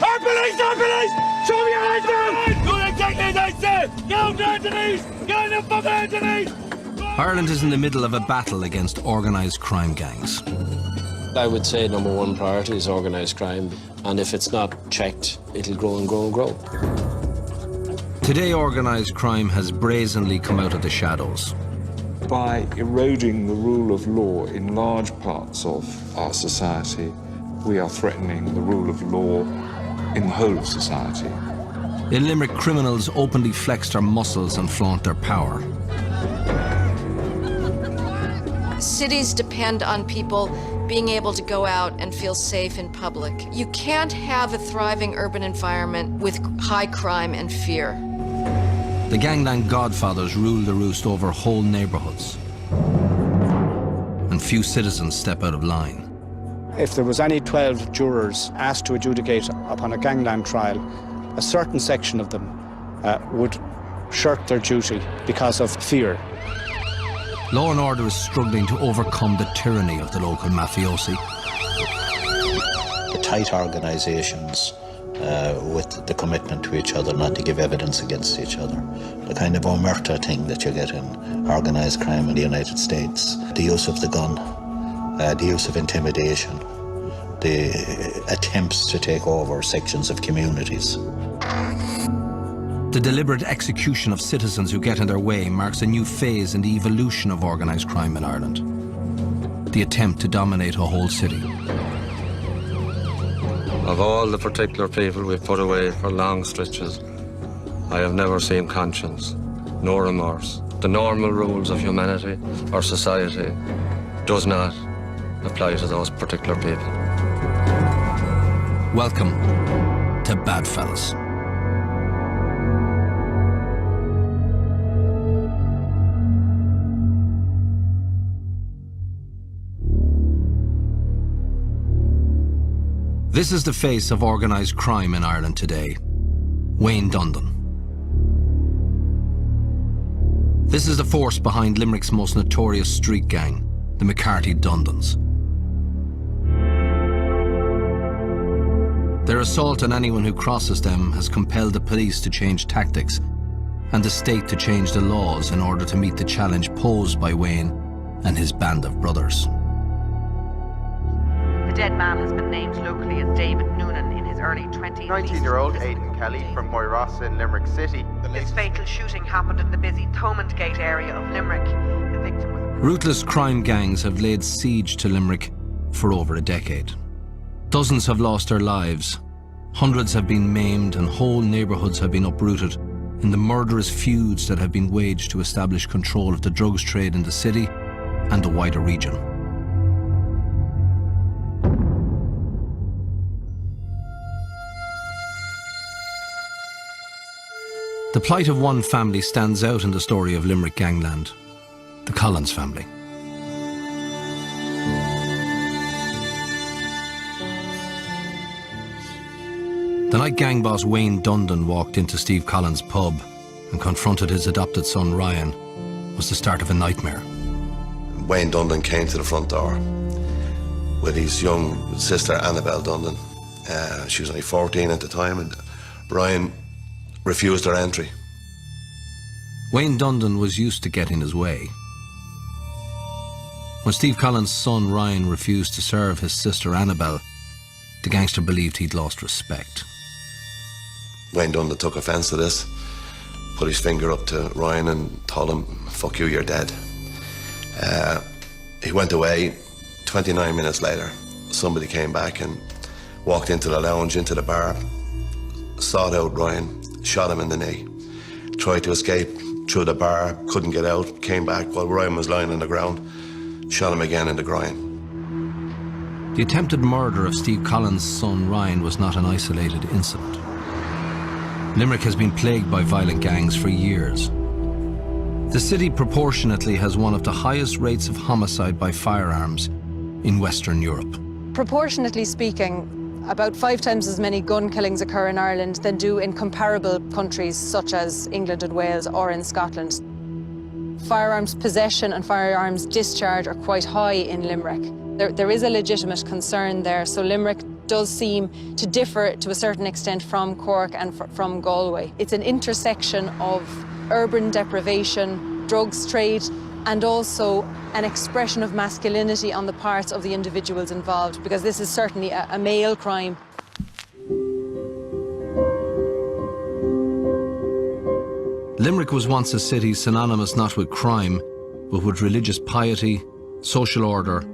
Our police! Our police! Show me your hands down! Do exactly as I said! Go down to these! Get them from there to these! Ireland is in the middle of a battle against organised crime gangs. I would say number one priority is organised crime, and if it's not checked, it'll grow and grow and grow. Today, organised crime has brazenly come out of the shadows. By eroding the rule of law in large parts of our society, we are threatening the rule of law in the whole of society. In Limerick, criminals openly flex their muscles and flaunt their power. Cities depend on people being able to go out and feel safe in public. You can't have a thriving urban environment with high crime and fear. The gangland godfathers rule the roost over whole neighbourhoods. And few citizens step out of line. If there was any 12 jurors asked to adjudicate upon a gangland trial, a certain section of them would shirk their duty because of fear. Law and order is struggling to overcome the tyranny of the local mafiosi. The tight organisations with the commitment to each other not to give evidence against each other. The kind of omerta thing that you get in organised crime in the United States. The use of the gun, the use of intimidation, the attempts to take over sections of communities. The deliberate execution of citizens who get in their way marks a new phase in the evolution of organised crime in Ireland. The attempt to dominate a whole city. Of all the particular people we've put away for long stretches, I have never seen conscience, nor remorse. The normal rules of humanity or society does not apply to those particular people. Welcome to Badfellas. This is the face of organised crime in Ireland today, Wayne Dundon. This is the force behind Limerick's most notorious street gang, the McCarthy Dundons. Their assault on anyone who crosses them has compelled the police to change tactics and the state to change the laws in order to meet the challenge posed by Wayne and his band of brothers. The dead man has been named locally as David Noonan in his early 20s. 19-year-old Aidan Kelly from Moyross in Limerick City. This fatal shooting happened in the busy Thomond Gate area of Limerick. The victim was... Ruthless crime gangs have laid siege to Limerick for over a decade. Dozens have lost their lives, hundreds have been maimed, and whole neighbourhoods have been uprooted in the murderous feuds that have been waged to establish control of the drugs trade in the city and the wider region. The plight of one family stands out in the story of Limerick gangland, the Collins family. The night gang boss Wayne Dundon walked into Steve Collins' pub and confronted his adopted son Ryan was the start of a nightmare. Wayne Dundon came to the front door with his young sister Annabelle Dundon. She was only 14 at the time, and Ryan refused her entry. Wayne Dundon was used to getting his way. When Steve Collins' son Ryan refused to serve his sister Annabelle, the gangster believed he'd lost respect. Wayne Dundon took offence to this, put his finger up to Ryan and told him, "Fuck you, you're dead." He went away. 29 minutes later, somebody came back and walked into the lounge, into the bar, sought out Ryan, shot him in the knee, tried to escape through the bar, couldn't get out, came back while Ryan was lying on the ground, shot him again in the groin. The attempted murder of Steve Collins' son Ryan was not an isolated incident. Limerick has been plagued by violent gangs for years. The city proportionately has one of the highest rates of homicide by firearms in Western Europe. Proportionately speaking, about 5 times as many gun killings occur in Ireland than do in comparable countries such as England and Wales or in Scotland. Firearms possession and firearms discharge are quite high in Limerick. There is a legitimate concern there, so Limerick does seem to differ to a certain extent from Cork and from Galway. It's an intersection of urban deprivation, drugs trade, and also an expression of masculinity on the parts of the individuals involved, because this is certainly a male crime. Limerick was once a city synonymous not with crime, but with religious piety, social order,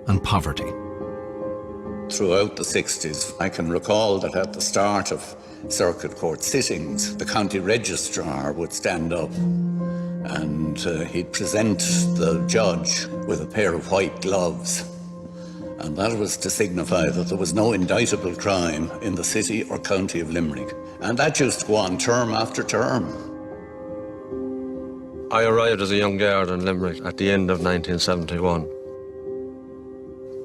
and poverty. Throughout the 60s, I can recall that at the start of circuit court sittings, the county registrar would stand up and he'd present the judge with a pair of white gloves. And that was to signify that there was no indictable crime in the city or county of Limerick. And that used to go on term after term. I arrived as a young guard in Limerick at the end of 1971.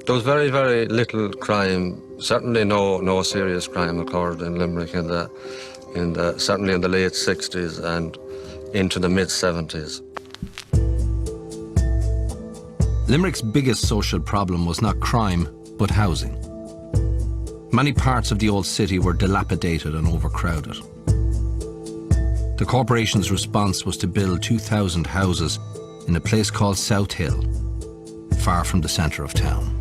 There was very, very little crime. Certainly no serious crime occurred in Limerick certainly in the late 60s and into the mid-70s. Limerick's biggest social problem was not crime, but housing. Many parts of the old city were dilapidated and overcrowded. The corporation's response was to build 2,000 houses in a place called South Hill, far from the centre of town.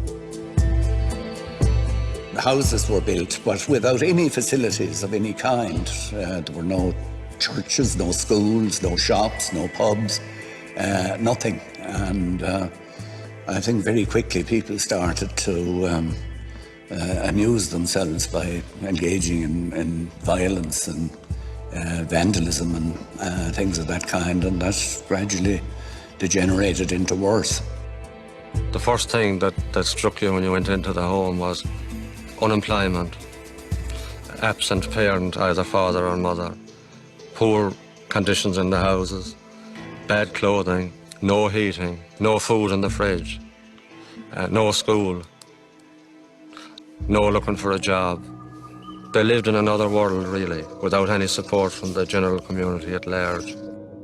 The houses were built, but without any facilities of any kind. There were no churches, no schools, no shops, no pubs, nothing. And I think very quickly people started to amuse themselves by engaging in violence and vandalism and things of that kind, and that gradually degenerated into worse. The first thing that struck you when you went into the home was unemployment, absent parent, either father or mother, poor conditions in the houses, bad clothing, no heating, no food in the fridge, no school, no looking for a job. They lived in another world, really, without any support from the general community at large.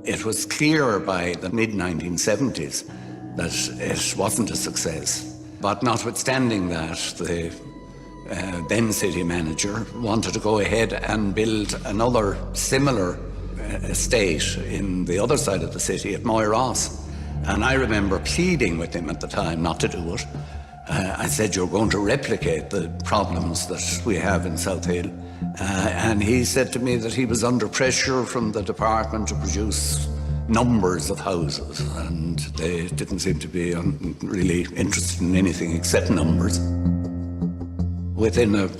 It was clear by the mid-1970s that it wasn't a success. But notwithstanding that, the then city manager wanted to go ahead and build another similar estate in the other side of the city at Moyross. And I remember pleading with him at the time not to do it. I said, you're going to replicate the problems that we have in South Hill. And he said to me that he was under pressure from the department to produce numbers of houses, and they didn't seem to be really interested in anything except numbers. Within a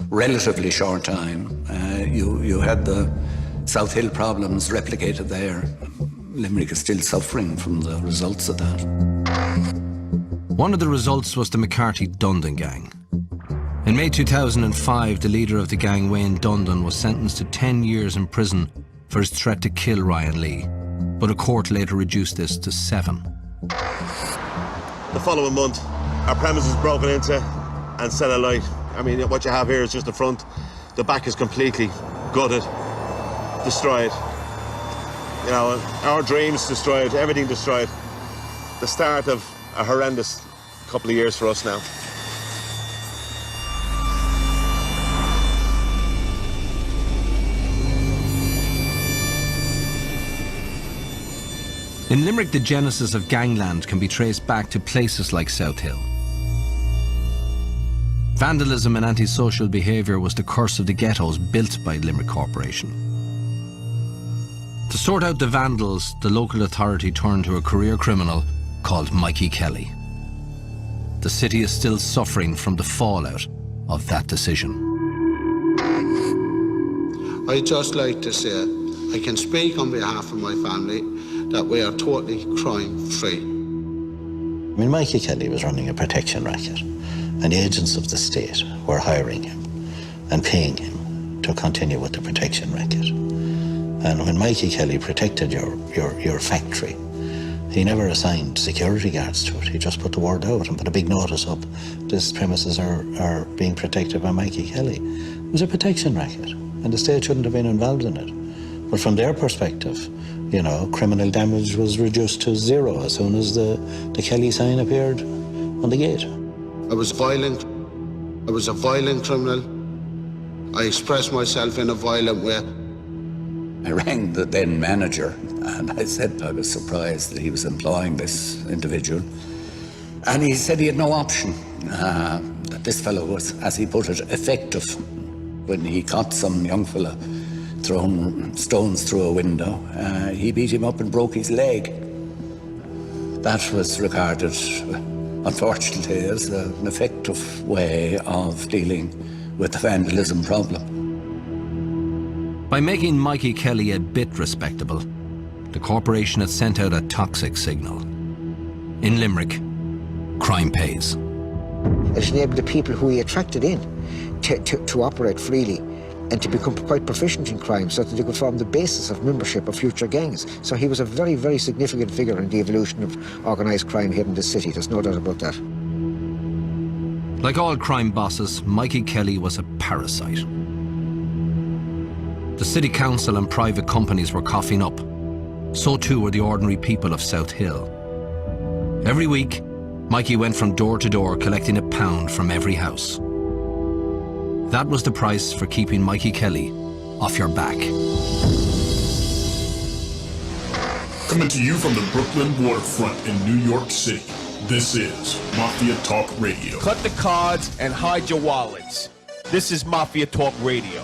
relatively short time, you had the South Hill problems replicated there. Limerick is still suffering from the results of that. One of the results was the McCarthy-Dundon gang. In May 2005, the leader of the gang, Wayne Dundon, was sentenced to 10 years in prison for his threat to kill Ryan Lee, but a court later reduced this to 7. The following month, our premises broken into and set alight. I mean, what you have here is just the front. The back is completely gutted, destroyed. You know, our dreams destroyed, everything destroyed. The start of a horrendous couple of years for us now. In Limerick, the genesis of gangland can be traced back to places like South Hill. Vandalism and antisocial behaviour was the curse of the ghettos built by Limerick Corporation. To sort out the vandals, the local authority turned to a career criminal called Mikey Kelly. The city is still suffering from the fallout of that decision. I'd just like to say I can speak on behalf of my family that we are totally crime-free. I mean, Mikey Kelly was running a protection racket, and agents of the state were hiring him and paying him to continue with the protection racket. And when Mikey Kelly protected your factory, he never assigned security guards to it. He just put the word out and put a big notice up. These premises are being protected by Mikey Kelly. It was a protection racket, and the state shouldn't have been involved in it. But from their perspective, you know, criminal damage was reduced to 0 as soon as the Kelly sign appeared on the gate. I was violent. I was a violent criminal. I expressed myself in a violent way. I rang the then manager and I said I was surprised that he was employing this individual. And he said he had no option, that this fellow was, as he put it, effective. When he caught some young fella throwing stones through a window, he beat him up and broke his leg. That was regarded, unfortunately, as an effective way of dealing with the vandalism problem. By making Mikey Kelly a bit respectable, the corporation had sent out a toxic signal. In Limerick, crime pays. It enabled the people who he attracted in to operate freely and to become quite proficient in crime so that they could form the basis of membership of future gangs. So he was a very, very significant figure in the evolution of organised crime here in this city. There's no doubt about that. Like all crime bosses, Mikey Kelly was a parasite. The city council and private companies were coughing up. So too were the ordinary people of South Hill. Every week, Mikey went from door to door collecting £1 from every house. That was the price for keeping Mikey Kelly off your back. Coming to you from the Brooklyn waterfront in New York City, this is Mafia Talk Radio. Cut the cards and hide your wallets. This is Mafia Talk Radio.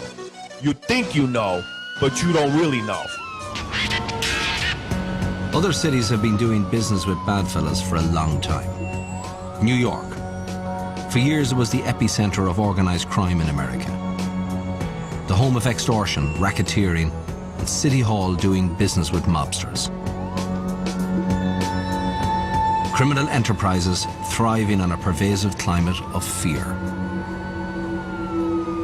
You think you know, but you don't really know. Other cities have been doing business with bad fellas for a long time. New York. For years it was the epicenter of organised crime in America. The home of extortion, racketeering, and City Hall doing business with mobsters. Criminal enterprises thriving on a pervasive climate of fear.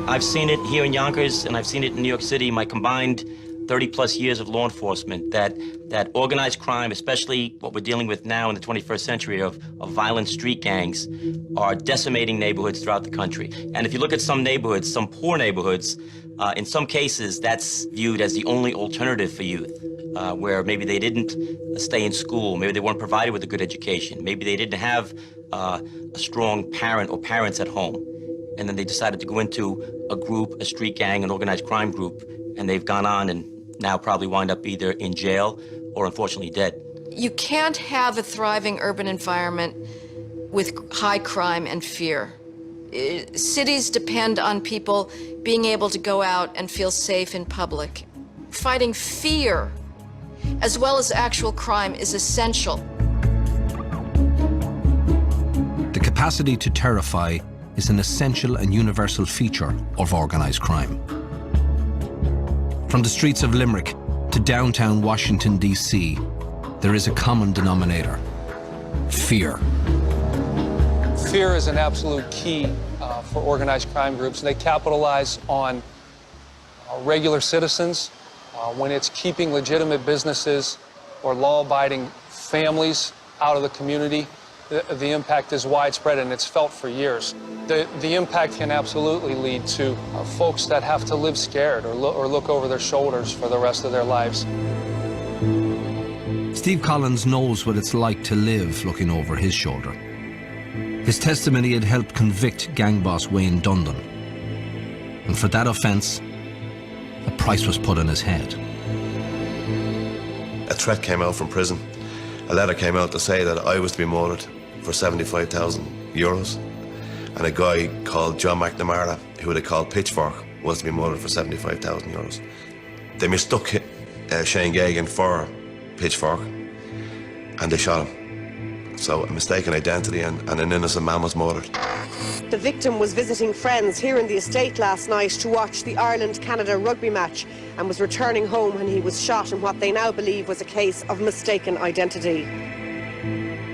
I've seen it here in Yonkers and I've seen it in New York City, my combined 30-plus years of law enforcement, that organized crime, especially what we're dealing with now in the 21st century of violent street gangs, are decimating neighborhoods throughout the country. And if you look at some neighborhoods, some poor neighborhoods, in some cases, that's viewed as the only alternative for youth, where maybe they didn't stay in school, maybe they weren't provided with a good education, maybe they didn't have a strong parent or parents at home. And then they decided to go into a group, a street gang, an organized crime group, and they've gone on and now probably wind up either in jail or unfortunately dead. You can't have a thriving urban environment with high crime and fear. Cities depend on people being able to go out and feel safe in public. Fighting fear, as well as actual crime, is essential. The capacity to terrify is an essential and universal feature of organised crime. From the streets of Limerick to downtown Washington, D.C., there is a common denominator: fear. Fear is an absolute key for organized crime groups. They capitalize on regular citizens when it's keeping legitimate businesses or law-abiding families out of the community. The impact is widespread and it's felt for years. The impact can absolutely lead to folks that have to live scared or look over their shoulders for the rest of their lives. Steve Collins knows what it's like to live looking over his shoulder. His testimony had helped convict gang boss Wayne Dundon. And for that offence, a price was put on his head. A threat came out from prison. A letter came out to say that I was to be murdered for €75,000. And a guy called John McNamara, who they called Pitchfork, was to be murdered for €75,000. They mistook Shane Gagan for Pitchfork, and they shot him. So a mistaken identity and an innocent man was murdered. The victim was visiting friends here in the estate last night to watch the Ireland-Canada rugby match and was returning home when he was shot in what they now believe was a case of mistaken identity.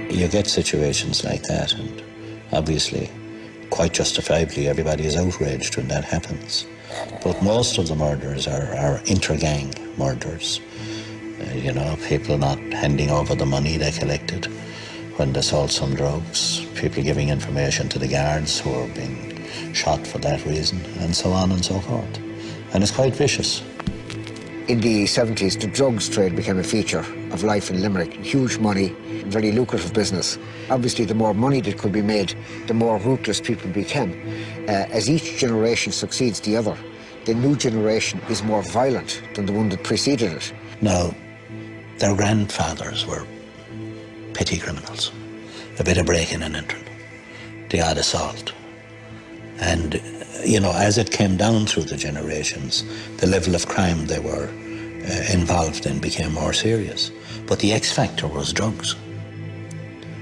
You get situations like that, and obviously, quite justifiably, everybody is outraged when that happens. But most of the murders are inter-gang murders. You know, people not handing over the money they collected when they sold some drugs, people giving information to the guards who are being shot for that reason, and so on and so forth. And it's quite vicious. In the 70s, the drugs trade became a feature of life in Limerick. Huge money, very lucrative business. Obviously, the more money that could be made, the more ruthless people became. As each generation succeeds the other, the new generation is more violent than the one that preceded it. Now, their grandfathers were petty criminals. A bit of breaking and entering, the odd assault. And, you know, as it came down through the generations, the level of crime they were involved in became more serious. But the X factor was drugs.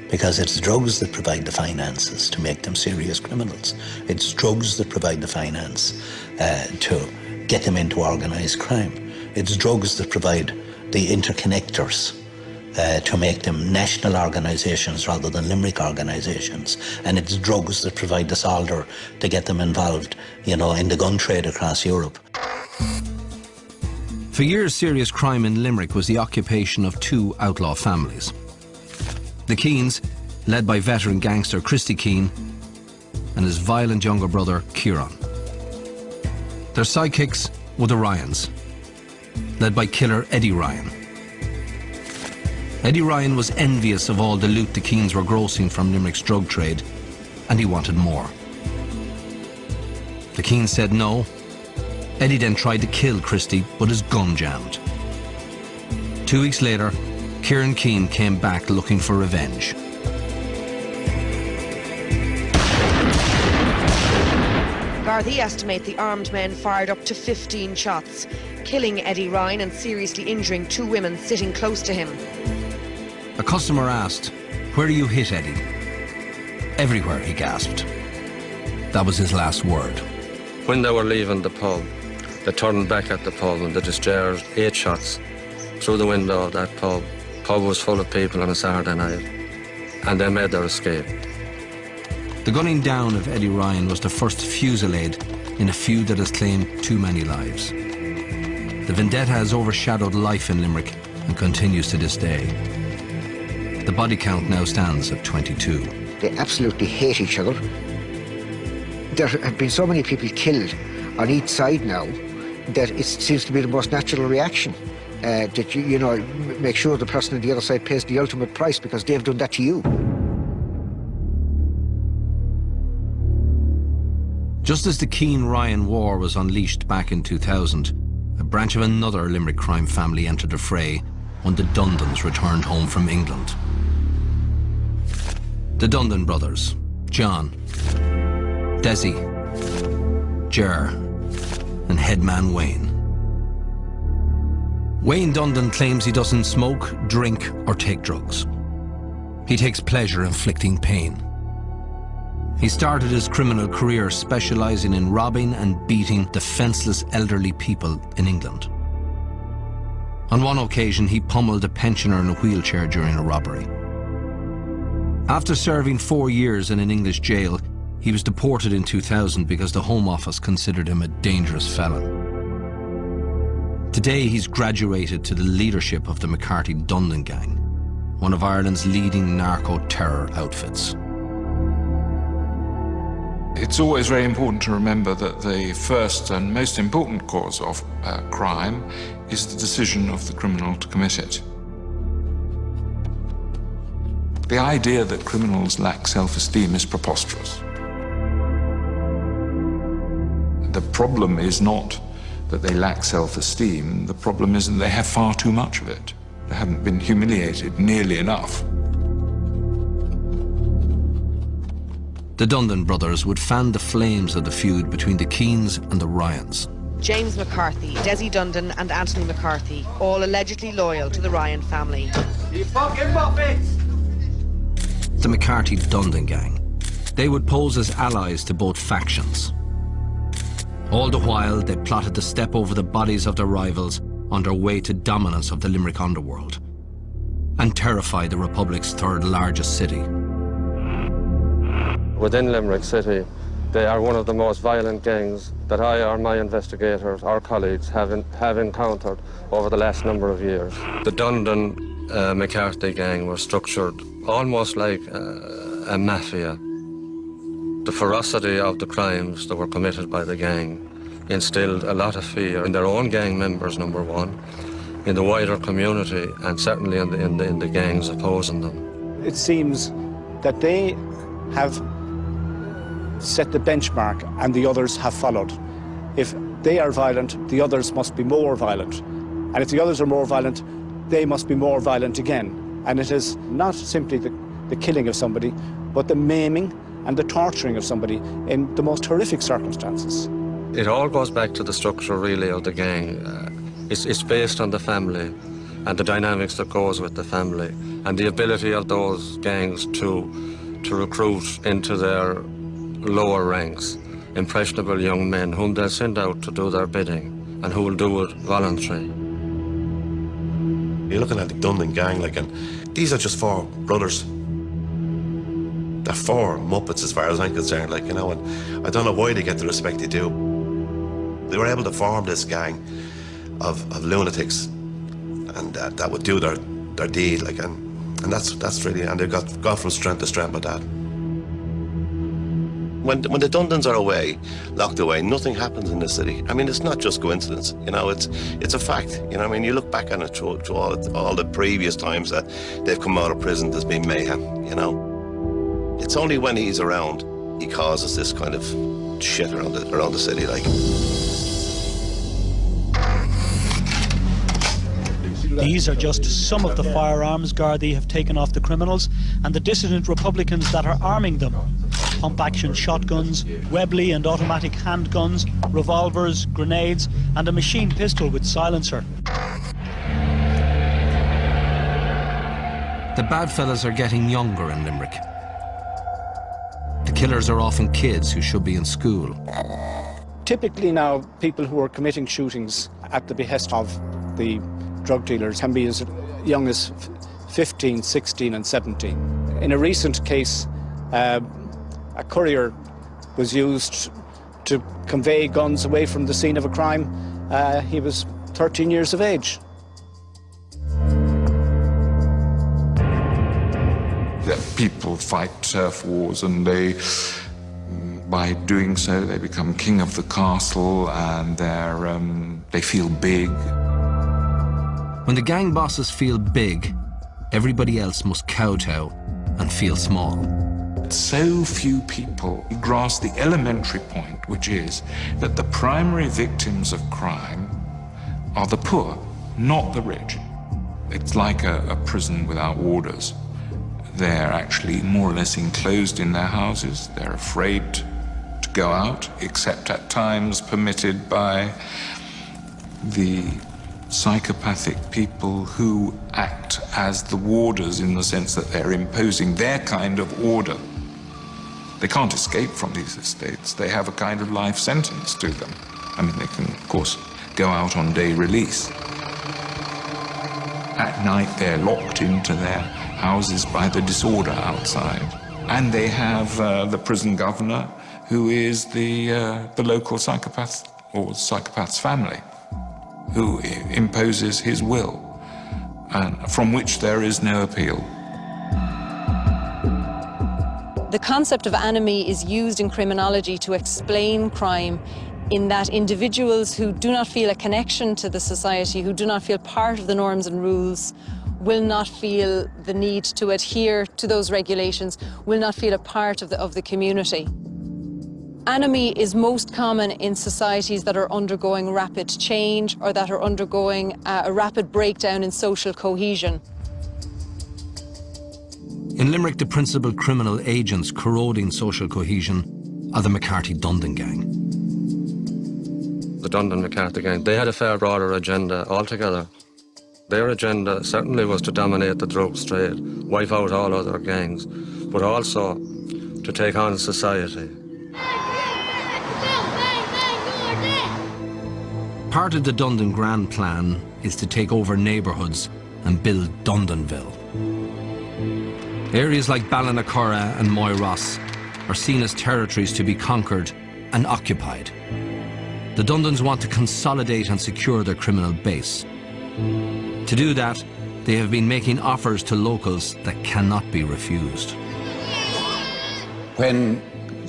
Because it's drugs that provide the finances to make them serious criminals. It's drugs that provide the finance to get them into organised crime. It's drugs that provide the interconnectors to make them national organisations rather than Limerick organisations. And it's drugs that provide the solder to get them involved, you know, in the gun trade across Europe. For years, serious crime in Limerick was the occupation of two outlaw families. The Keanes, led by veteran gangster Christy Keane, and his violent younger brother, Kieran. Their sidekicks were the Ryans, led by killer Eddie Ryan. Eddie Ryan was envious of all the loot the Keanes were grossing from Limerick's drug trade, and he wanted more. The Keanes said no. Eddie then tried to kill Christy, but his gun jammed. 2 weeks later, Kieran Keane came back looking for revenge. Gardaí estimate the armed men fired up to 15 shots, killing Eddie Ryan and seriously injuring 2 women sitting close to him. A customer asked, "Where do you hit Eddie?" "Everywhere," he gasped. That was his last word. When they were leaving the pub, they turned back at the pub and they discharged 8 shots through the window of that pub. The pub was full of people on a Saturday night, and they made their escape. The gunning down of Eddie Ryan was the first fusillade in a feud that has claimed too many lives. The vendetta has overshadowed life in Limerick and continues to this day. The body count now stands at 22. They absolutely hate each other. There have been so many people killed on each side now that it seems to be the most natural reaction. That you know, make sure the person on the other side pays the ultimate price because they've done that to you. Just as the Keane-Ryan war was unleashed back in 2000, a branch of another Limerick crime family entered the fray when the Dundons returned home from England. The Dundon brothers, John, Desi, Ger, and headman Wayne. Wayne Dundon claims he doesn't smoke, drink, or take drugs. He takes pleasure inflicting pain. He started his criminal career specialising in robbing and beating defenceless elderly people in England. On one occasion, he pummeled a pensioner in a wheelchair during a robbery. After serving 4 years in an English jail, he was deported in 2000 because the Home Office considered him a dangerous felon. Today, he's graduated to the leadership of the McCarthy-Dundon gang, one of Ireland's leading narco-terror outfits. It's always very important to remember that the first and most important cause of crime is the decision of the criminal to commit it. The idea that criminals lack self-esteem is preposterous. The problem is not that they lack self-esteem, the problem is that they have far too much of it. They haven't been humiliated nearly enough. The Dundon brothers would fan the flames of the feud between the Keanes and the Ryans. James McCarthy, Desi Dundon and Anthony McCarthy, all allegedly loyal to the Ryan family. You fucking muppets! The McCarthy-Dundon gang. They would pose as allies to both factions. All the while, they plotted to step over the bodies of their rivals on their way to dominance of the Limerick underworld and terrify the Republic's third largest city. Within Limerick City, they are one of the most violent gangs that I or my investigators, our colleagues, have encountered over the last number of years. The Dundon McCarthy gang was structured almost like a mafia. The ferocity of the crimes that were committed by the gang instilled a lot of fear in their own gang members, number one, in the wider community, and certainly in the gangs opposing them. It seems that they have set the benchmark and the others have followed. If they are violent, the others must be more violent. And if the others are more violent, they must be more violent again. And it is not simply the killing of somebody, but the maiming and the torturing of somebody in the most horrific circumstances. It all goes back to the structure, really, of the gang. It's based on the family and the dynamics that goes with the family and the ability of those gangs to recruit into their lower ranks impressionable young men whom they'll send out to do their bidding and who will do it voluntarily. You're looking at the Dundon gang, and these are just four brothers. They're four Muppets as far as I'm concerned, and I don't know why they get the respect they do. They were able to form this gang of lunatics, and that would do their deed, and that's really, and they've got from strength to strength with that. When the Dundons are away, locked away, nothing happens in the city. I mean, it's not just coincidence, it's a fact. You look back on it through all the previous times that they've come out of prison, there's been mayhem, It's only when he's around, he causes this kind of shit around the city, These are just some of the firearms Gardaí have taken off the criminals and the dissident Republicans that are arming them. Pump-action shotguns, Webley and automatic handguns, revolvers, grenades and a machine pistol with silencer. The bad fellas are getting younger in Limerick. The killers are often kids who should be in school. Typically now, people who are committing shootings at the behest of the drug dealers can be as young as 15, 16 and 17. In a recent case, a courier was used to convey guns away from the scene of a crime. He was 13 years of age. That people fight turf wars, and by doing so, they become king of the castle, and they feel big. When the gang bosses feel big, everybody else must kowtow and feel small. So few people grasp the elementary point, which is that the primary victims of crime are the poor, not the rich. It's like a prison without warders. They're actually more or less enclosed in their houses. They're afraid to go out, except at times permitted by the psychopathic people who act as the warders, in the sense that they're imposing their kind of order. They can't escape from these estates. They have a kind of life sentence to them. I mean, they can, of course, go out on day release. At night, they're locked into their houses by the disorder outside. And they have the prison governor, who is the local psychopath or psychopath's family, who imposes his will, and from which there is no appeal. The concept of enemy is used in criminology to explain crime, in that individuals who do not feel a connection to the society, who do not feel part of the norms and rules, will not feel the need to adhere to those regulations, will not feel a part of the community. Enemy is most common in societies that are undergoing rapid change or that are undergoing a rapid breakdown in social cohesion. In Limerick, the principal criminal agents corroding social cohesion are the McCarthy-Dundon gang. The Dundon-McCarthy gang, they had a far broader agenda altogether. Their agenda certainly was to dominate the drugs trade, wipe out all other gangs, but also to take on society. Part of the Dundon Grand Plan is to take over neighbourhoods and build Dundonville. Areas like Ballinacurra and Moyross are seen as territories to be conquered and occupied. The Dundons want to consolidate and secure their criminal base. To do that, they have been making offers to locals that cannot be refused. When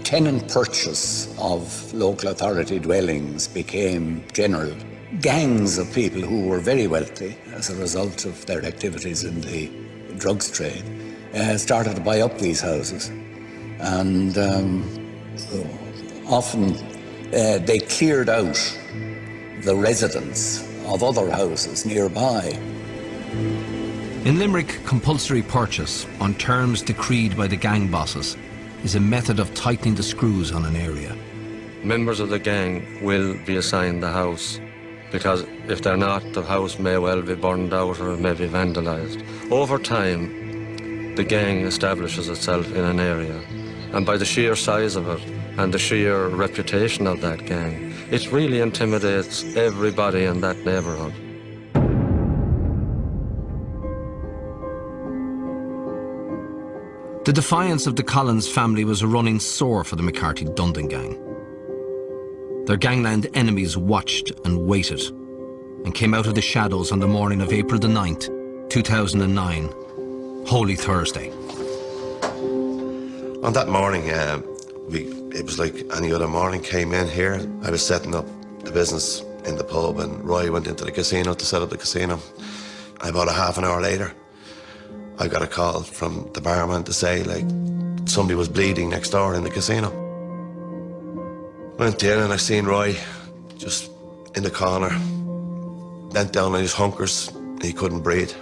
tenant purchase of local authority dwellings became general, gangs of people who were very wealthy as a result of their activities in the drugs trade started to buy up these houses. And often they cleared out the residents of other houses nearby. In Limerick, compulsory purchase on terms decreed by the gang bosses is a method of tightening the screws on an area. Members of the gang will be assigned the house, because if they're not, the house may well be burned out or it may be vandalised. Over time, the gang establishes itself in an area, and by the sheer size of it and the sheer reputation of that gang, it really intimidates everybody in that neighbourhood. The defiance of the Collins family was a running sore for the McCarthy-Dundon gang. Their gangland enemies watched and waited and came out of the shadows on the morning of April the 9th, 2009, Holy Thursday. On that morning, it was like any other morning. Came in here, I was setting up the business in the pub, and Roy went into the casino to set up the casino. About a half an hour later, I got a call from the barman to say, like, somebody was bleeding next door in the casino. Went in and I seen Roy just in the corner, bent down on his hunkers. He couldn't breathe.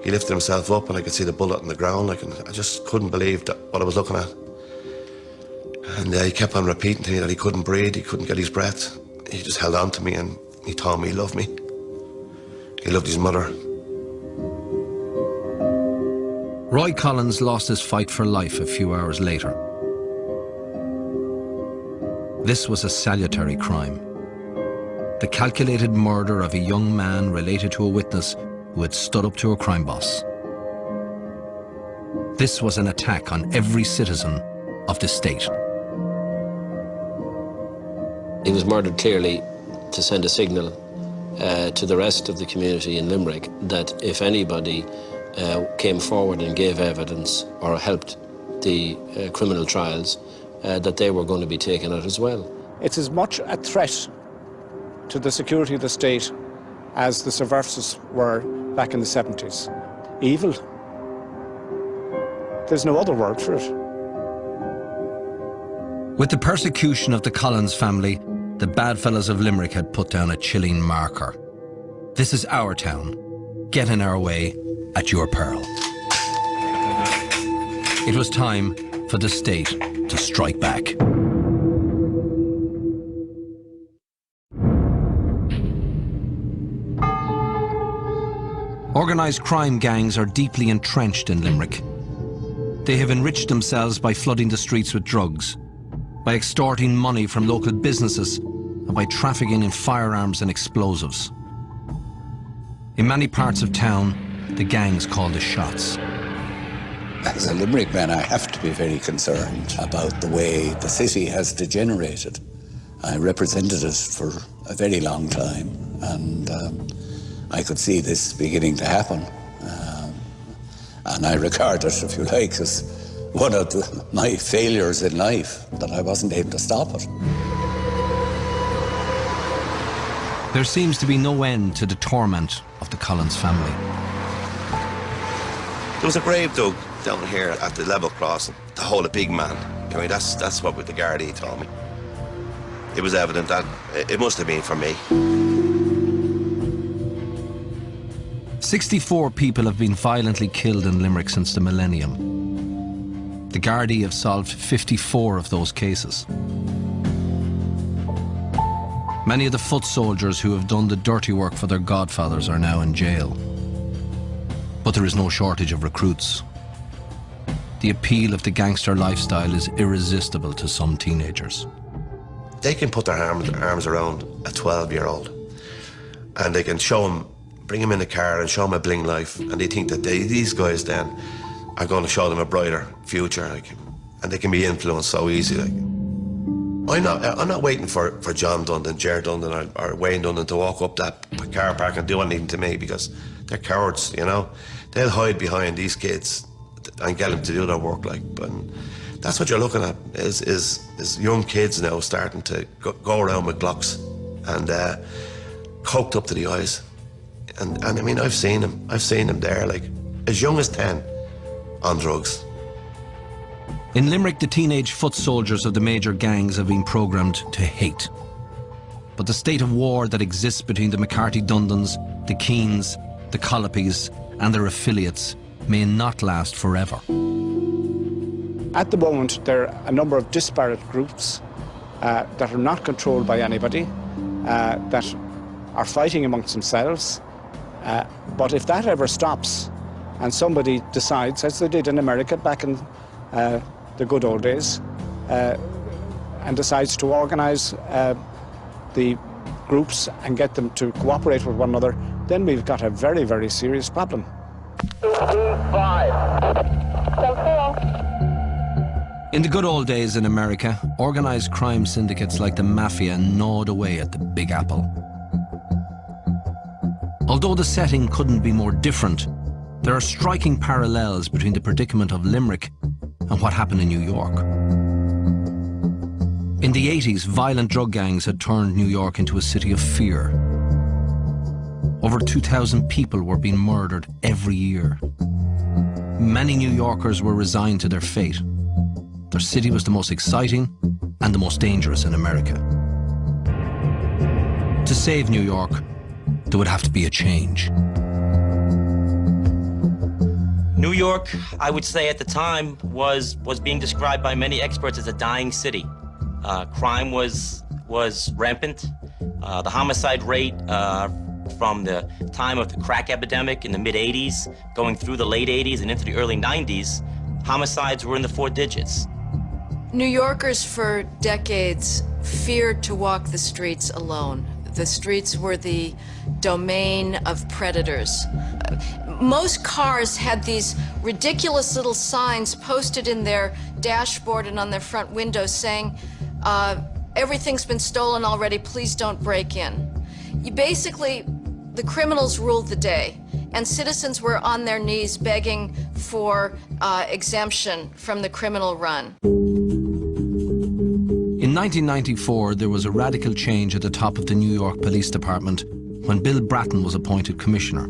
He lifted himself up and I could see the bullet on the ground. Like, and I just couldn't believe what I was looking at. And he kept on repeating to me that he couldn't breathe, he couldn't get his breath. He just held on to me and he told me he loved me. He loved his mother. Roy Collins lost his fight for life a few hours later. This was a salutary crime. The calculated murder of a young man related to a witness who had stood up to a crime boss. This was an attack on every citizen of the state. He was murdered clearly to send a signal to the rest of the community in Limerick that if anybody came forward and gave evidence or helped the criminal trials, that they were going to be taken out as well. It's as much a threat to the security of the state as the subversives were back in the 70s. Evil. There's no other word for it. With the persecution of the Collins family, the bad fellows of Limerick had put down a chilling marker. This is our town. Get in our way at your peril. It was time for the state to strike back. Organised crime gangs are deeply entrenched in Limerick. They have enriched themselves by flooding the streets with drugs, by extorting money from local businesses, and by trafficking in firearms and explosives. In many parts of town, the gangs call the shots. As a Limerick man, I have to be very concerned about the way the city has degenerated. I represented it for a very long time, and I could see this beginning to happen. And I regard it, if you like, as one of my failures in life, that I wasn't able to stop it. There seems to be no end to the torment of the Collins family. There was a grave dug down here at the level crossing to hold a big man. I mean, that's what the Gardaí told me. It was evident that it must have been for me. 64 people have been violently killed in Limerick since the millennium. The Gardaí have solved 54 of those cases. Many of the foot soldiers who have done the dirty work for their godfathers are now in jail. But there is no shortage of recruits. The appeal of the gangster lifestyle is irresistible to some teenagers. They can put their arms around a 12-year-old and they can show him, bring him in the car and show him a bling life, and they think that these guys then are going to show them a brighter future, like, and they can be influenced so easy. Like. I'm not waiting for John Dundon, Ger Dundon or Wayne Dundon to walk up that car park and do anything to me, because they're cowards, you know. They'll hide behind these kids and get them to do their work, like. But that's what you're looking at, is young kids now starting to go around with Glocks and coked up to the eyes. And I mean, I've seen him there, like, as young as 10, on drugs. In Limerick, the teenage foot soldiers of the major gangs have been programmed to hate. But the state of war that exists between the McCarthy-Dundons, the Keens, the Collopys and their affiliates may not last forever. At the moment, there are a number of disparate groups that are not controlled by anybody, that are fighting amongst themselves. But if that ever stops and somebody decides, as they did in America back in the good old days, and decides to organise the groups and get them to cooperate with one another, then we've got a very, very serious problem. 225. In the good old days in America, organised crime syndicates like the Mafia gnawed away at the Big Apple. Although the setting couldn't be more different, there are striking parallels between the predicament of Limerick and what happened in New York. In the 80s, violent drug gangs had turned New York into a city of fear. Over 2,000 people were being murdered every year. Many New Yorkers were resigned to their fate. Their city was the most exciting and the most dangerous in America. To save New York, there would have to be a change. New York, I would say at the time, was being described by many experts as a dying city. Crime was rampant. The homicide rate from the time of the crack epidemic in the mid-'80s, going through the late '80s and into the early '90s, homicides were in the 4 digits. New Yorkers for decades feared to walk the streets alone. The streets were the domain of predators. Most cars had these ridiculous little signs posted in their dashboard and on their front windows saying, everything's been stolen already, please don't break in. Basically, the criminals ruled the day, and citizens were on their knees begging for exemption from the criminal run. In 1994, there was a radical change at the top of the New York Police Department when Bill Bratton was appointed commissioner.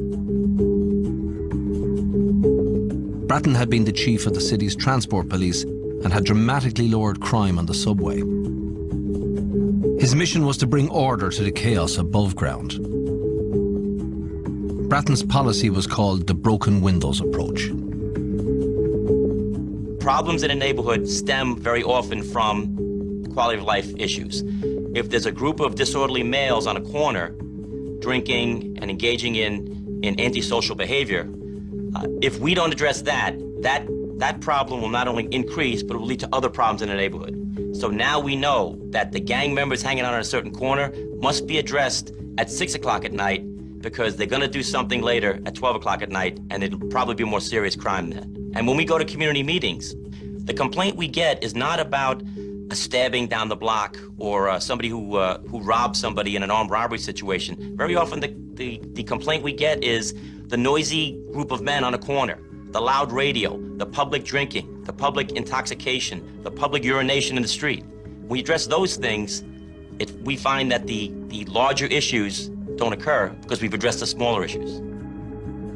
Bratton had been the chief of the city's transport police and had dramatically lowered crime on the subway. His mission was to bring order to the chaos above ground. Bratton's policy was called the broken windows approach. Problems in a neighborhood stem very often from quality of life issues. If there's a group of disorderly males on a corner drinking and engaging in antisocial behavior, if we don't address that problem will not only increase, but it will lead to other problems in the neighborhood. So now we know that the gang members hanging out on a certain corner must be addressed at 6 o'clock at night, because they're gonna do something later at 12 o'clock at night, and it'll probably be a more serious crime then. And when we go to community meetings, the complaint we get is not about a stabbing down the block or somebody who robbed somebody in an armed robbery situation. Very often the complaint we get is the noisy group of men on a corner, the loud radio, the public drinking, the public intoxication, the public urination in the street. When we address those things, we find that the larger issues don't occur because we've addressed the smaller issues.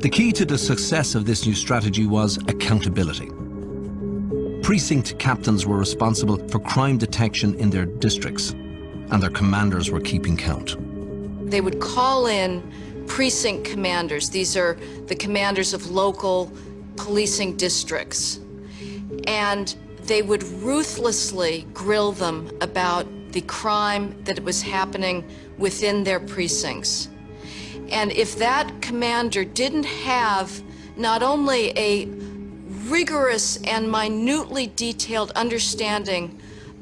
The key to the success of this new strategy was accountability. Precinct captains were responsible for crime detection in their districts, and their commanders were keeping count. They would call in precinct commanders. These are the commanders of local policing districts. And they would ruthlessly grill them about the crime that was happening within their precincts. And if that commander didn't have not only a rigorous and minutely detailed understanding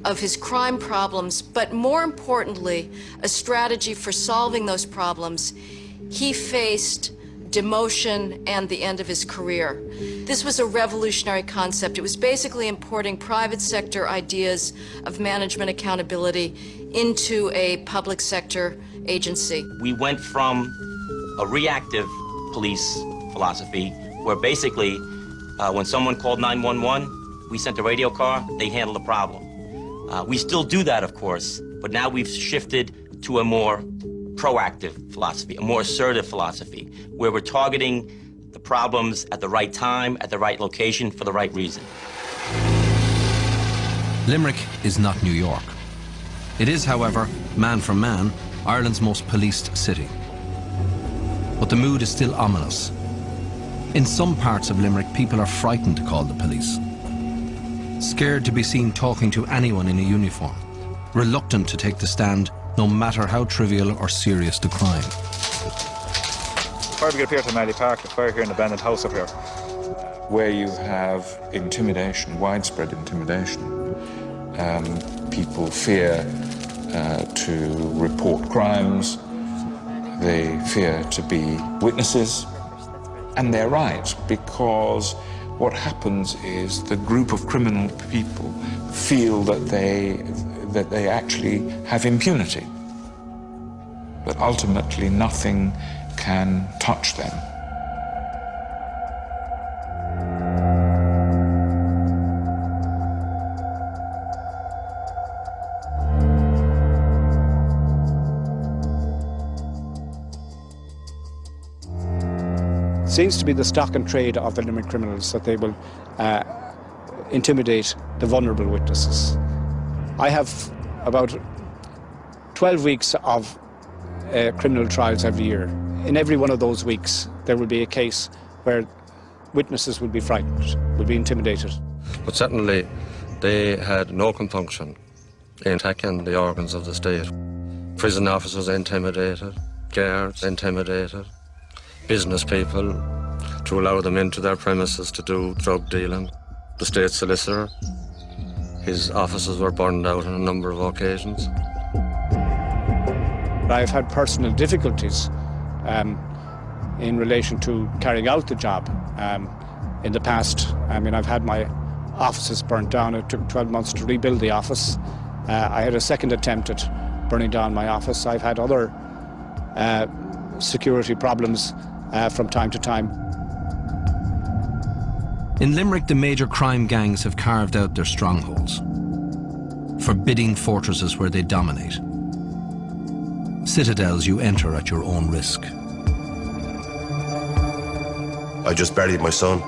of his crime problems, but more importantly, a strategy for solving those problems, he faced demotion and the end of his career. This was a revolutionary concept. It was basically importing private sector ideas of management accountability into a public sector agency. We went from a reactive police philosophy where basically when someone called 911, we sent a radio car, they handled the problem. We still do that, of course, but now we've shifted to a more proactive philosophy, a more assertive philosophy, where we're targeting the problems at the right time, at the right location, for the right reason. Limerick is not New York. It is, however, man for man, Ireland's most policed city. But the mood is still ominous. In some parts of Limerick, people are frightened to call the police. Scared to be seen talking to anyone in a uniform. Reluctant to take the stand, no matter how trivial or serious the crime. Fire brigade up here to Malley Park, the fire here in the abandoned house up here. Where you have intimidation, widespread intimidation. People fear to report crimes. They fear to be witnesses. And they're right, because what happens is the group of criminal people feel that they actually have impunity. But ultimately nothing can touch them. Seems to be the stock and trade of the Limerick criminals that they will intimidate the vulnerable witnesses. I have about 12 weeks of criminal trials every year. In every one of those weeks, there will be a case where witnesses will be frightened, will be intimidated. But certainly, they had no compunction in attacking the organs of the state. Prison officers intimidated, guards intimidated, business people to allow them into their premises to do drug dealing. The state solicitor, his offices were burned out on a number of occasions. I've had personal difficulties in relation to carrying out the job in the past. I mean, I've had my offices burnt down. It took 12 months to rebuild the office. I had a second attempt at burning down my office. I've had other security problems from time to time. In Limerick, the major crime gangs have carved out their strongholds, forbidding fortresses where they dominate. Citadels you enter at your own risk. I just buried my son,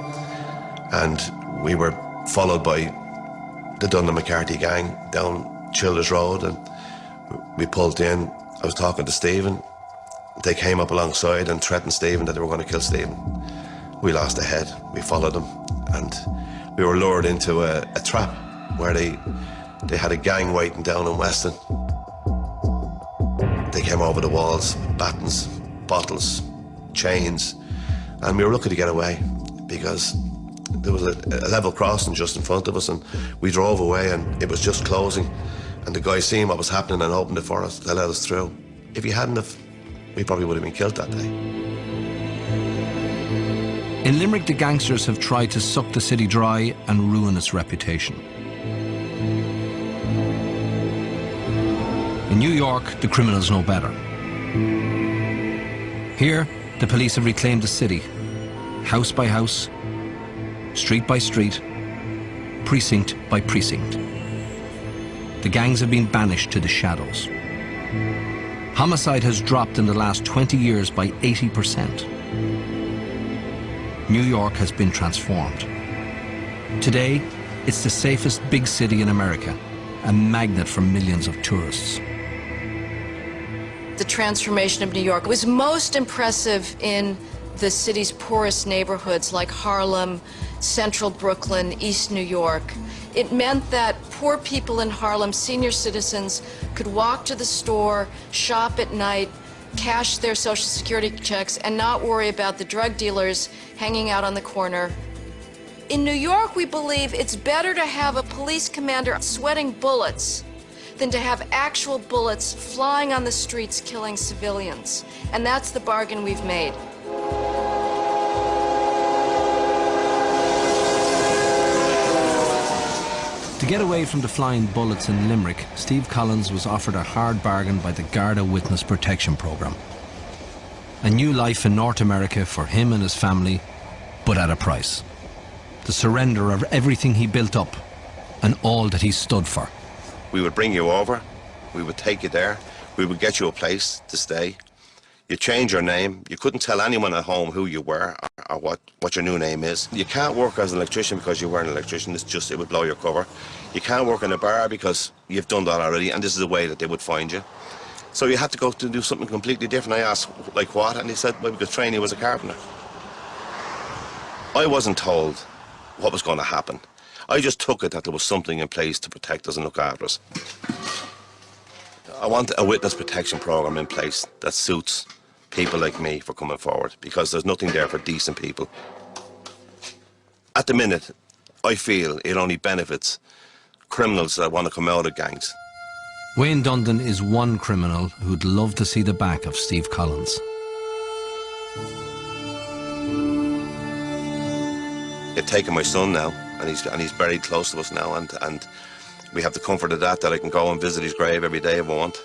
and we were followed by the Dundon McCarthy gang down Childers Road, and we pulled in. I was talking to Stephen. They came up alongside and threatened Stephen that they were going to kill Stephen. We lost the head. We followed them, and we were lured into a trap where they had a gang waiting down in Weston. They came over the walls, battens, bottles, chains, and we were lucky to get away because there was a level crossing just in front of us, and we drove away and it was just closing, and the guys seen what was happening and opened it for us. They let us through. If you hadn't have, we probably would have been killed that day. In Limerick, the gangsters have tried to suck the city dry and ruin its reputation. In New York, the criminals know better. Here, the police have reclaimed the city, house by house, street by street, precinct by precinct. The gangs have been banished to the shadows. Homicide has dropped in the last 20 years by 80%. New York has been transformed. Today, it's the safest big city in America, a magnet for millions of tourists. The transformation of New York was most impressive in the city's poorest neighborhoods like Harlem, Central Brooklyn, East New York. It meant that poor people in Harlem, senior citizens, could walk to the store, shop at night, cash their Social Security checks, and not worry about the drug dealers hanging out on the corner. In New York, we believe it's better to have a police commander sweating bullets than to have actual bullets flying on the streets killing civilians. And that's the bargain we've made. To get away from the flying bullets in Limerick, Steve Collins was offered a hard bargain by the Garda Witness Protection Programme. A new life in North America for him and his family, but at a price. The surrender of everything he built up and all that he stood for. We would bring you over, we would take you there, We would get you a place to stay. You change your name. You couldn't tell anyone at home who you were or what your new name is. You can't work as an electrician because you weren't an electrician. It would blow your cover. You can't work in a bar because you've done that already, and this is the way that they would find you. So you had to go to do something completely different. I asked, like what? And he said, well, we could train you as a carpenter. I wasn't told what was going to happen. I just took it that there was something in place to protect us and look after us. I want a witness protection program in place that suits people like me for coming forward, because there's nothing there for decent people. At the minute, I feel it only benefits criminals that want to come out of gangs. Wayne Dundon is one criminal who'd love to see the back of Steve Collins. They've taken my son now, and he's buried close to us now, and we have the comfort of that I can go and visit his grave every day if I want.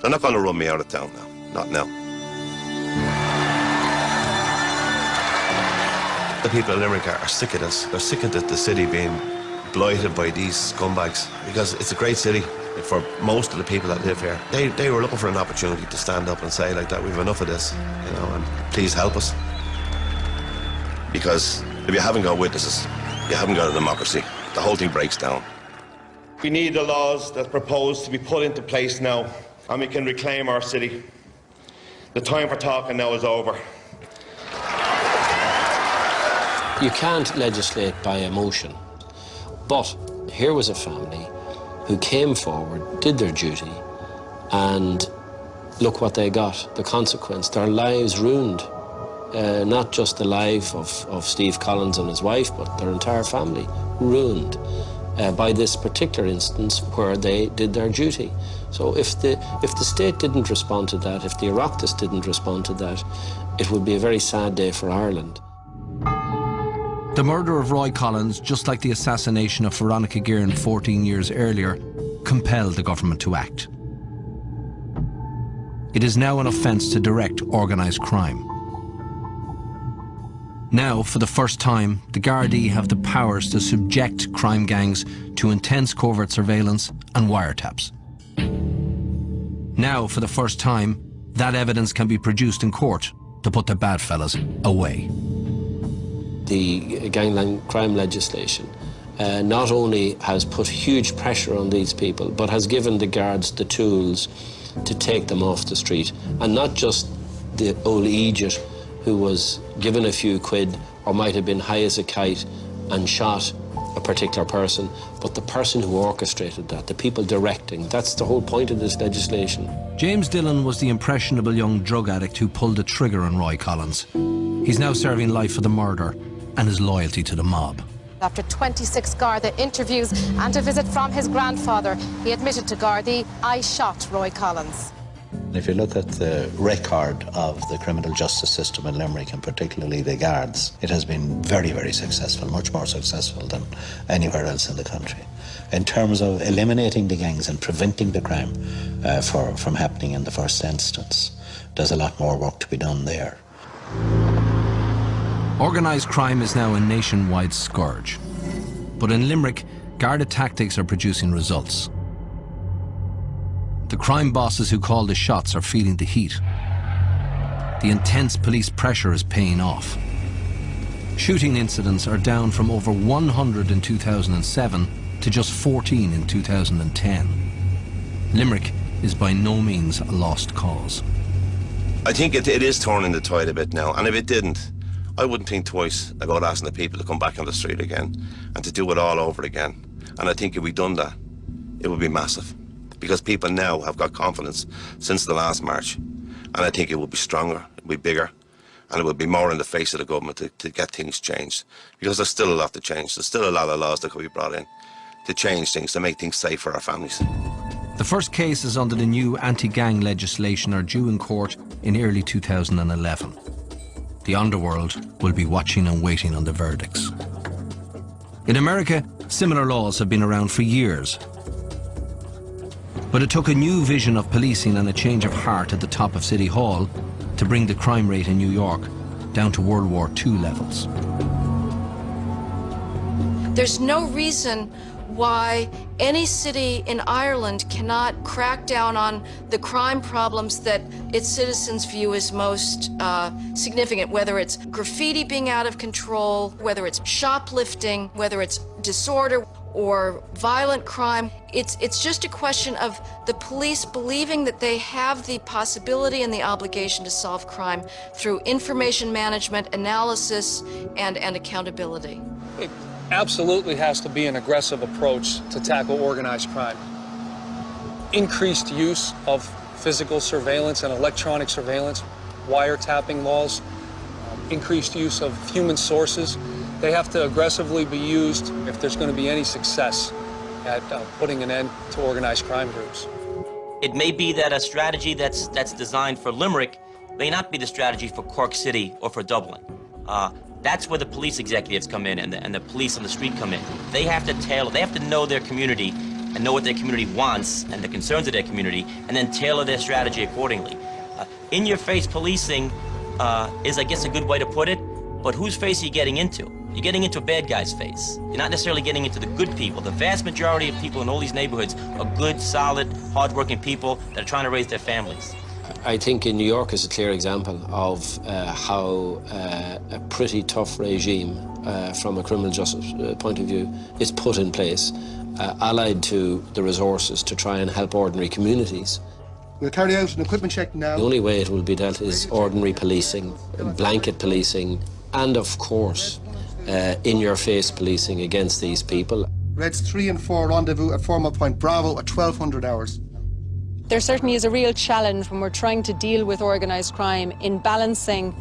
They're not going to run me out of town now. Not now. The people of Limerick are sick of this. They're sick of the city being blighted by these scumbags, because it's a great city for most of the people that live here. They were looking for an opportunity to stand up and say like that, we've enough of this, you know, and please help us. Because if you haven't got witnesses, you haven't got a democracy. The whole thing breaks down. We need the laws that's proposed to be put into place now, and we can reclaim our city. The time for talking now is over. You can't legislate by emotion, but here was a family who came forward, did their duty, and look what they got, the consequence. Their lives ruined. Not just the life of Steve Collins and his wife, but their entire family ruined by this particular instance where they did their duty. So if the state didn't respond to that, if the Oireachtas didn't respond to that, it would be a very sad day for Ireland. The murder of Roy Collins, just like the assassination of Veronica Guerin 14 years earlier, compelled the government to act. It is now an offence to direct organised crime. Now, for the first time, the Gardaí have the powers to subject crime gangs to intense covert surveillance and wiretaps. Now, for the first time, that evidence can be produced in court to put the bad fellas away. The gangland crime legislation not only has put huge pressure on these people, but has given the guards the tools to take them off the street. And not just the old idiot who was given a few quid or might have been high as a kite and shot a particular person, but the person who orchestrated that, the people directing. That's the whole point of this legislation. James Dillon was the impressionable young drug addict who pulled the trigger on Roy Collins. He's now serving life for the murder and his loyalty to the mob. After 26 Garda interviews and a visit from his grandfather, he admitted to Gardaí, "I shot Roy Collins." If you look at the record of the criminal justice system in Limerick, and particularly the guards, it has been very, very successful, much more successful than anywhere else in the country. In terms of eliminating the gangs and preventing the crime from happening in the first instance, there's a lot more work to be done there. Organised crime is now a nationwide scourge. But in Limerick, Garda tactics are producing results. The crime bosses who call the shots are feeling the heat. The intense police pressure is paying off. Shooting incidents are down from over 100 in 2007 to just 14 in 2010. Limerick is by no means a lost cause. I think it is turning the tide a bit now, and if it didn't, I wouldn't think twice about asking the people to come back on the street again and to do it all over again. And I think if we'd done that, it would be massive. Because people now have got confidence since the last march. And I think it will be stronger, it will be bigger, and it will be more in the face of the government to get things changed. Because there's still a lot to change. There's still a lot of laws that could be brought in to change things, to make things safe for our families. The first cases under the new anti-gang legislation are due in court in early 2011. The underworld will be watching and waiting on the verdicts. In America, similar laws have been around for years. But it took a new vision of policing and a change of heart at the top of City Hall to bring the crime rate in New York down to World War II levels. There's no reason why any city in Ireland cannot crack down on the crime problems that its citizens view as most significant, whether it's graffiti being out of control, whether it's shoplifting, whether it's disorder or violent crime. It's just a question of the police believing that they have the possibility and the obligation to solve crime through information management, analysis, and accountability. It absolutely has to be an aggressive approach to tackle organized crime. Increased use of physical surveillance and electronic surveillance, wiretapping laws, increased use of human sources. They have to aggressively be used if there's going to be any success at putting an end to organized crime groups. It may be that a strategy that's designed for Limerick may not be the strategy for Cork City or for Dublin. That's where the police executives come in and the police on the street come in. They have to tailor, they have to know their community and know what their community wants and the concerns of their community, and then tailor their strategy accordingly. In-your-face policing is, I guess, a good way to put it, but whose face are you getting into? You're getting into a bad guy's face. You're not necessarily getting into the good people. The vast majority of people in all these neighborhoods are good, solid, hardworking people that are trying to raise their families. I think in New York is a clear example of how a pretty tough regime from a criminal justice point of view is put in place, allied to the resources to try and help ordinary communities. We'll carry out an equipment check now. The only way it will be dealt is ordinary policing, blanket policing, and of course, in-your-face policing against these people. Reds 3 and 4 rendezvous at Formal Point Bravo at 1200 hours. There certainly is a real challenge when we're trying to deal with organised crime in balancing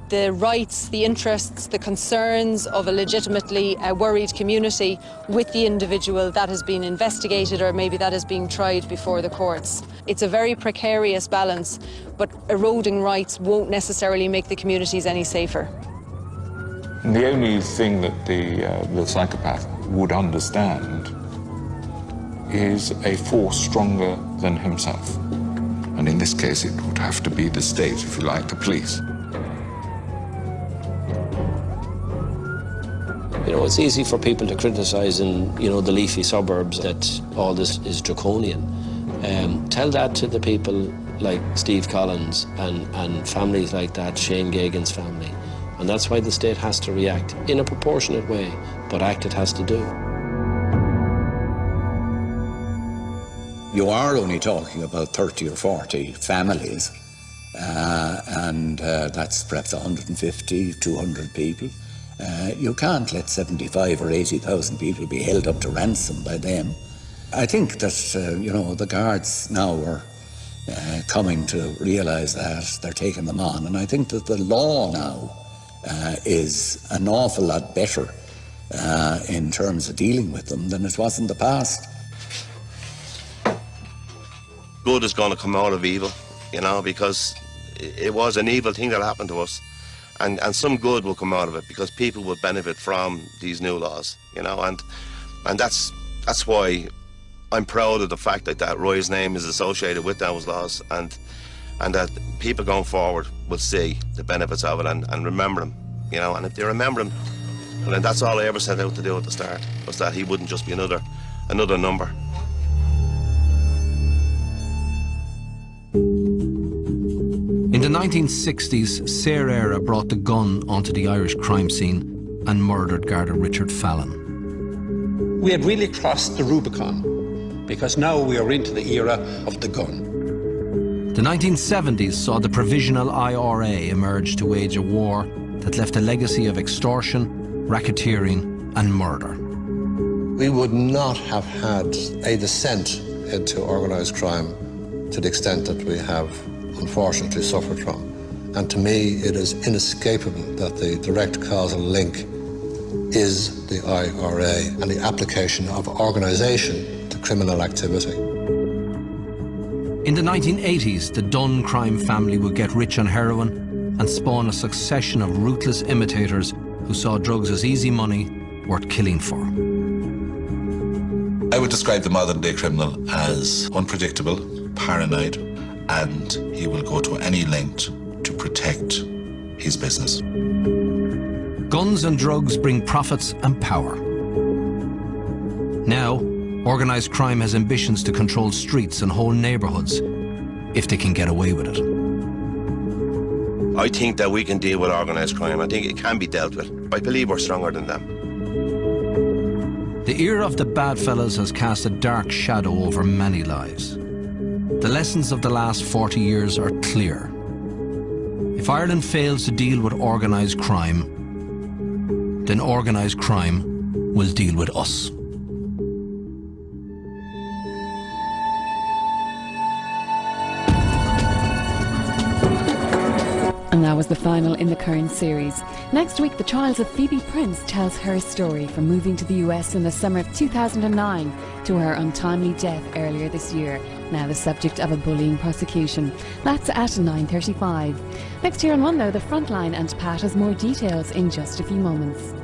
the rights, the interests, the concerns of a legitimately worried community with the individual that has been investigated or maybe that is being tried before the courts. It's a very precarious balance, but eroding rights won't necessarily make the communities any safer. The only thing that the psychopath would understand is a force stronger than himself. And in this case, it would have to be the state, if you like, the police. You know, it's easy for people to criticise in, you know, the leafy suburbs that all this is draconian. Tell that to the people like Steve Collins and families like that, Shane Gagan's family. And that's why the state has to react in a proportionate way, but act it has to do. You are only talking about 30 or 40 families, and that's perhaps 150, 200 people. You can't let 75 or 80,000 people be held up to ransom by them. I think that, you know, the guards now are coming to realise that they're taking them on, and I think that the law now is an awful lot better in terms of dealing with them than it was in the past. Good is going to come out of evil, you know, because it was an evil thing that happened to us. And some good will come out of it because people will benefit from these new laws, you know, and that's why I'm proud of the fact that Roy's name is associated with those laws and that people going forward will see the benefits of it and remember them, you know, and if they remember him, well, then that's all I ever set out to do at the start, was that he wouldn't just be another number. In the 1960s, Sarah Era brought the gun onto the Irish crime scene and murdered Garda Richard Fallon. We had really crossed the Rubicon, because now we are into the era of the gun. The 1970s saw the Provisional IRA emerge to wage a war that left a legacy of extortion, racketeering and murder. We would not have had a descent into organised crime to the extent that we have unfortunately suffered from. And to me, it is inescapable that the direct causal link is the IRA and the application of organisation to criminal activity. In the 1980s, the Dunn crime family would get rich on heroin and spawn a succession of ruthless imitators who saw drugs as easy money worth killing for. I would describe the modern-day criminal as unpredictable, paranoid, and he will go to any length to protect his business. Guns and drugs bring profits and power. Now, organised crime has ambitions to control streets and whole neighbourhoods, if they can get away with it. I think that we can deal with organised crime. I think it can be dealt with. I believe we're stronger than them. The era of the bad fellas has cast a dark shadow over many lives. The lessons of the last 40 years are clear. If Ireland fails to deal with organised crime, then organised crime will deal with us. And that was the final in the current series. Next week, the trials of Phoebe Prince tells her story from moving to the US in the summer of 2009 to her untimely death earlier this year, now the subject of a bullying prosecution. That's at 9:35. Next here on One, though, The Frontline, and Pat has more details in just a few moments.